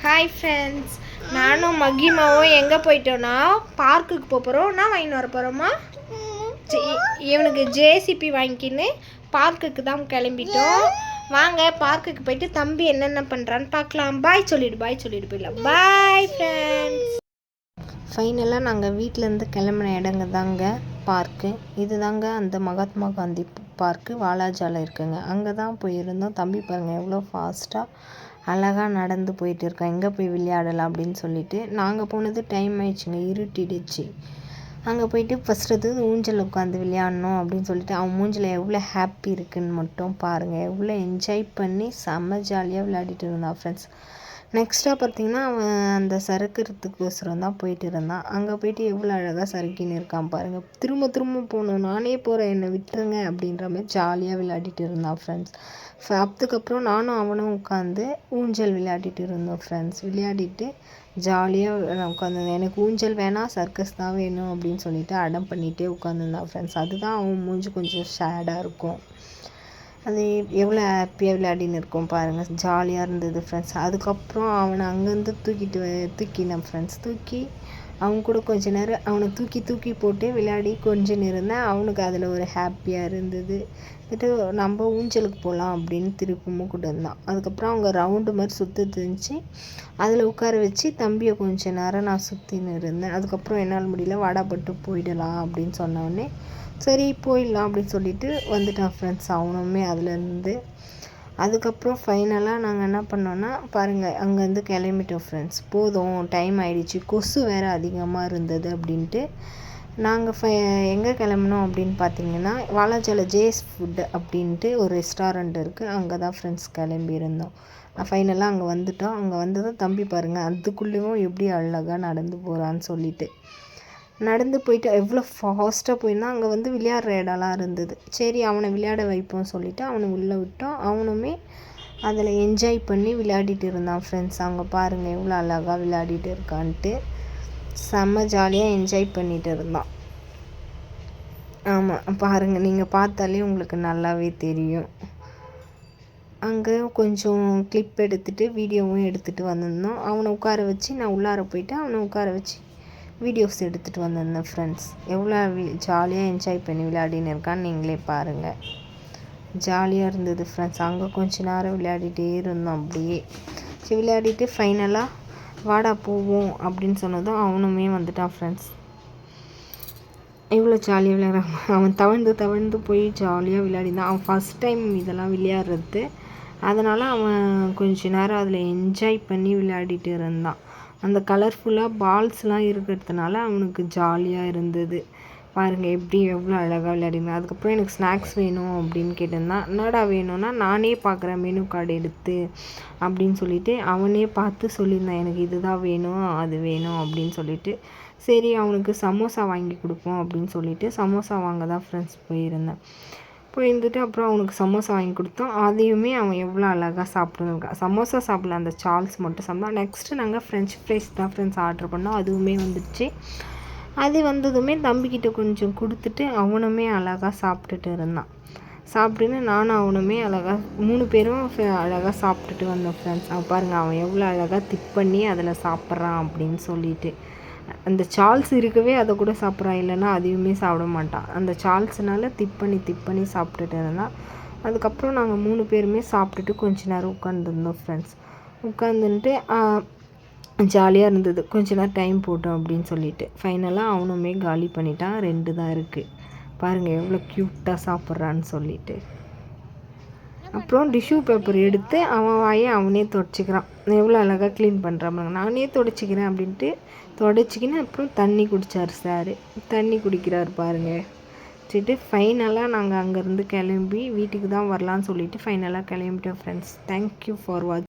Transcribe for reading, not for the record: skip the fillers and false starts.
Hi friends, நானும் மகிமாவும் எங்கே போயிட்டோன்னா பார்க்குக்கு போகிறோம். என்ன வாங்கின்னு வர போகிறோமா? இவனுக்கு ஜேசிபி வாங்கிக்கின்னு பார்க்குக்கு தான் கிளம்பிட்டோம். வாங்க பார்க்குக்கு போயிட்டு தம்பி என்னென்ன பண்ணுறான்னு பார்க்கலாம். பாய் சொல்லிவிடு போயிடலாம். Bye friends. ஃபைனலாக நாங்கள் வீட்டிலேருந்து கிளம்பின இடங்க தாங்க பார்க்கு. இது தாங்க அந்த மகாத்மா காந்தி பார்க்கு வாலாஜாவில் இருக்குங்க. அங்கே தான் போயிருந்தோம். தம்பி பாருங்கள் எவ்வளோ ஃபாஸ்ட்டாக அழகாக நடந்து போயிட்டு இருக்கோம். எங்கே போய் விளையாடலாம் அப்படின்னு சொல்லிட்டு நாங்கள் போனது டைம் ஆயிடுச்சுங்க, இருட்டிடுச்சு. அங்கே போயிட்டு ஃபஸ்ட்டு ஊஞ்சல் உட்காந்து விளையாடணும் அப்படின்னு சொல்லிட்டு அவன் மூஞ்சில் எவ்வளோ ஹாப்பி இருக்குதுன்னு மட்டும் பாருங்கள். எவ்வளோ என்ஜாய் பண்ணி செம்ம ஜாலியாக விளையாடிட்டு இருந்தான் ஃப்ரெண்ட்ஸ். நெக்ஸ்ட்டாக பார்த்திங்கன்னா அவன் அந்த சறுக்கிறதுக்கோசரம் தான் போயிட்டு இருந்தான். அங்கே போயிட்டு எவ்வளோ அழகாக சறுக்கின்னு இருக்கான் பாருங்கள். திரும்ப போகணும், நானே போகிறேன், என்னை விட்டுருங்க அப்படின்ற மாதிரி ஜாலியாக விளையாடிட்டு இருந்தான் ஃப்ரெண்ட்ஸ். அதுக்கப்புறம் நானும் அவனும் உட்காந்து ஊஞ்சல் விளையாடிட்டு இருந்தோம் ஃப்ரெண்ட்ஸ். விளையாடிட்டு ஜாலியாக உட்காந்துருந்தேன். எனக்கு ஊஞ்சல் வேணாம், சர்க்கஸ் தான் வேணும் அப்படின்னு சொல்லிட்டு அடம் பண்ணிகிட்டே உட்காந்துருந்தான் ஃப்ரெண்ட்ஸ். அதுதான் அவன் மூஞ்சி கொஞ்சம் ஷேடாக இருக்கும். அது எவ்வளோ ஹாப்பியாக விளையாடின்னு இருக்கோம் பாருங்கள். ஜாலியாக இருந்தது ஃப்ரெண்ட்ஸ். அதுக்கப்புறம் அவனை அங்கேருந்து தூக்கினேன் ஃப்ரெண்ட்ஸ். தூக்கி அவன் கூட கொஞ்ச நேரம் அவனை தூக்கி போட்டு விளையாடி கொஞ்சம் இருந்தேன். அவனுக்கு அதில் ஒரு ஹாப்பியாக இருந்தது. வந்துட்டு நம்ம ஊஞ்சலுக்கு போகலாம் அப்படின்னு திருப்பமும் கூட இருந்தான். அதுக்கப்புறம் அவங்க ரவுண்டு மாதிரி சுற்றுச்சு. அதில் உட்கார வச்சு தம்பியை கொஞ்ச நேரம் நான் சுற்றின்னு இருந்தேன். அதுக்கப்புறம் என்னால் முடியல, வாடாப்பட்டு போயிடலாம் அப்படின்னு சொன்னோடனே சரி போயிடலாம் அப்படின்னு சொல்லிட்டு வந்துட்டான் ஃப்ரெண்ட்ஸ் அவனுமே அதுலேருந்து. அதுக்கப்புறம் ஃபைனலாக நாங்கள் என்ன பண்ணோன்னா பாருங்கள், அங்கேருந்து கிளம்பிட்டோம் ஃப்ரெண்ட்ஸ். போதும், டைம் ஆகிடுச்சு, கொசு வேறு அதிகமாக இருந்தது அப்படின்ட்டு நாங்கள் எங்கே கிளம்புனோம் அப்படின்னு பார்த்தீங்கன்னா வாலாஜாவில் ஜேஸ் ஃபுட்டு அப்படின்ட்டு ஒரு ரெஸ்டாரண்ட் இருக்குது. அங்கே தான் ஃப்ரெண்ட்ஸ் கிளம்பியிருந்தோம். ஃபைனலாக அங்கே வந்துட்டோம். அங்கே வந்ததும் தம்பி பாருங்கள் அதுக்குள்ளேயும் எப்படி அழகாக நடந்து போகிறான்னு சொல்லிட்டு நடந்து போயிட்டு எவ்வளோ ஃபாஸ்ட்டாக போயிருந்தால் அங்கே விளையாடுற இடம்லாம் இருந்தது. சரி அவனை விளையாட வைப்போம் சொல்லிவிட்டு அவனை உள்ளே விட்டோம். அவனுமே அதில் என்ஜாய் பண்ணி விளையாடிட்டு இருந்தான் ஃப்ரெண்ட்ஸ். அங்கே பாருங்கள் எவ்வளோ அழகாக விளையாடிட்டு இருக்கான்ட்டு செம்ம ஜாலியாக என்ஜாய் பண்ணிகிட்டு இருந்தான். ஆமாம் பாருங்கள், நீங்கள் பார்த்தாலே உங்களுக்கு நல்லாவே தெரியும். அங்கே கொஞ்சம் கிளிப் எடுத்துகிட்டு வீடியோவும் எடுத்துகிட்டு வந்திருந்தோம். அவனை உட்கார வச்சு நான் உள்ளார போயிட்டு அவனை உட்கார வச்சு வீடியோஸ் எடுத்துகிட்டு வந்திருந்தேன் ஃப்ரெண்ட்ஸ். எவ்வளோ ஜாலியாக என்ஜாய் பண்ணி விளையாடின்னு இருக்கான்னு நீங்களே பாருங்கள். ஜாலியாக இருந்தது ஃப்ரெண்ட்ஸ். அங்கே கொஞ்ச நேரம் விளையாடிட்டே இருந்தோம். அப்படியே சரி விளையாடிட்டு ஃபைனலாக வாடா போவோம் அப்படின்னு சொன்னதும் அவனுமே வந்துட்டான் ஃப்ரெண்ட்ஸ். எவ்வளோ ஜாலியாக விளையாடுறான். அவன் தவழ்ந்து போய் ஜாலியாக விளையாடினான். அவன் ஃபஸ்ட் டைம் இதெல்லாம் விளையாடுறது, அதனால் அவன் கொஞ்ச நேரம் அதில் என்ஜாய் பண்ணி விளையாடிட்டு இருந்தான். அந்த கலர்ஃபுல்லாக பால்ஸ்லாம் இருக்கிறதுனால அவனுக்கு ஜாலியாக இருந்தது பாருங்கள். எப்படி எவ்வளோ அழகாக விளையாடினான். அதுக்கப்புறம் எனக்கு ஸ்நாக்ஸ் வேணும் அப்படின்னு கேட்டிருந்தான். என்னடா வேணும்னா நானே பார்க்குறேன் மெனு கார்டு எடுத்து அப்படின்னு சொல்லிட்டு அவனே பார்த்து சொல்லியிருந்தான், எனக்கு இதுதான் வேணும் அது வேணும் அப்படின்னு சொல்லிட்டு. சரி அவனுக்கு சமோசா வாங்கி கொடுப்போம் அப்படின்னு சொல்லிட்டு சமோசா வாங்க தான் ஃப்ரெண்ட்ஸ் போயிருந்தேன். போயிருந்துட்டு அப்புறம் அவனுக்கு சமோசா வாங்கி கொடுத்தோம். அதையுமே அவன் எவ்வளோ அழகாக சாப்பிட்டுருக்கான். சமோசா சாப்பிடல, அந்த சால்ஸ் மட்டும் சாப்பிட்டான். நெக்ஸ்ட்டு நாங்கள் ஃப்ரெஞ்ச் ஃப்ரைஸ் தான் ஃப்ரெண்ட்ஸ் ஆர்டர் பண்ணோம். அதுவுமே வந்துடுச்சு. அது வந்ததுமே தம்பிக்கிட்ட கொஞ்சம் கொடுத்துட்டு அவனுமே அழகாக சாப்பிட்டுட்டு இருந்தான். சாப்பிட்டுன்னு நானும் அவனுமே அழகாக 3 பேரும் அழகாக சாப்பிட்டுட்டு வந்தோம் ஃப்ரெண்ட்ஸ். அவன் பாருங்கள் அவன் எவ்வளோ அழகாக திக் பண்ணி அதில் சாப்பிட்றான் அப்படின்னு சொல்லிட்டு. அந்த சால்ஸ் இருக்கவே அதை கூட சாப்பிட்றான், இல்லைன்னா அதையுமே சாப்பிட மாட்டான். அந்த சால்ஸ்னால திப் பண்ணி சாப்பிட்டுட்டு இருந்தான். அதுக்கப்புறம் நாங்கள் 3 பேருமே சாப்பிட்டுட்டு கொஞ்ச நேரம் உட்காந்துருந்தோம் ஃப்ரெண்ட்ஸ். உட்காந்துன்ட்டு ஜாலியாக இருந்தது. கொஞ்ச நேரம் டைம் போட்டோம் அப்படின்னு சொல்லிட்டு ஃபைனலாக அவனுமே காலி பண்ணிட்டான். 2 தான் இருக்குது பாருங்கள் எவ்வளோ க்யூட்டாக சாப்பிட்றான்னு சொல்லிட்டு. அப்புறம் டிஷ்யூ பேப்பர் எடுத்து அவன் வாயை அவனே தொடச்சிக்கிறான். எவ்வளோ அழகாக க்ளீன் பண்ணுறான். நானே தொடச்சிக்கிறேன் அப்படின்ட்டு தொடச்சிக்கின்னு அப்புறம் தண்ணி குடித்தார் சார். தண்ணி குடிக்கிறார் பாருங்கள். சரிட்டு ஃபைனலாக நாங்கள் அங்கேருந்து கிளம்பி வீட்டுக்கு தான் வரலான்னு சொல்லிவிட்டு ஃபைனலாக கிளம்பிட்டோம் ஃப்ரெண்ட்ஸ். தேங்க்யூ ஃபார் வாட்சிங்.